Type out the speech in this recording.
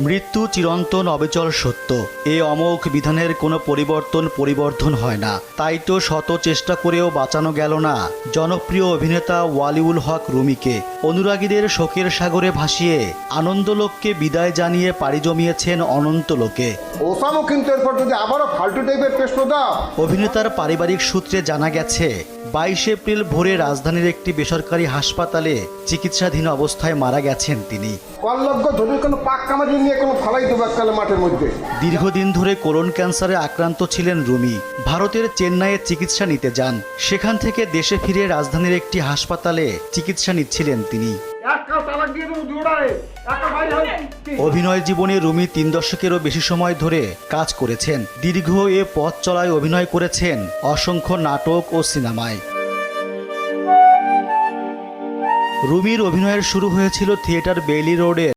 মৃত্যু চিরন্তন অবিচল সত্য। এ অমোঘ বিধানের কোনো পরিবর্ধন হয় না। তাই তো শত চেষ্টা করেও বাঁচানো গেল না জনপ্রিয় অভিনেতা ওয়ালিউল হক রুমিকে। অনুরাগীদের শোকের সাগরে ভাসিয়ে আনন্দলোককে বিদায় জানিয়ে পাড়ি জমিয়েছেন অনন্ত লোকে। ওসামও কিন্তু এরপর যদি আবারও ফালতু টাইপের প্রশ্ন দাও। অভিনেতার পারিবারিক সূত্রে জানা গেছে 22 এপ্রিল ভোরে রাজধানীর একটি বেসরকারি হাসপাতালে চিকিৎসাধীন অবস্থায় মারা গেছেন তিনি। কল্লজ্ঞ ধরে কোনো পাক কামারি নিয়ে কোনো ফালাই দেবো এককালে মাঠের মধ্যে। দীর্ঘদিন ধরে কোলন ক্যান্সারে আক্রান্ত ছিলেন রুমি। ভারতের চেন্নাইয়ে চিকিৎসা নিতে যান। সেখান থেকে দেশে ফিরে রাজধানীর একটি হাসপাতালে চিকিৎসা নিচ্ছিলেন তিনি। অভিনয় জীবনে রুমি 3 দশকেরও বেশি সময় ধরে কাজ করেছেন। দীর্ঘ এ পথ চলায় অভিনয় করেছেন অসংখ্য নাটক ও সিনেমায়। রুমির অভিনয়ের শুরু হয়েছিল থিয়েটার বেইলি রোডে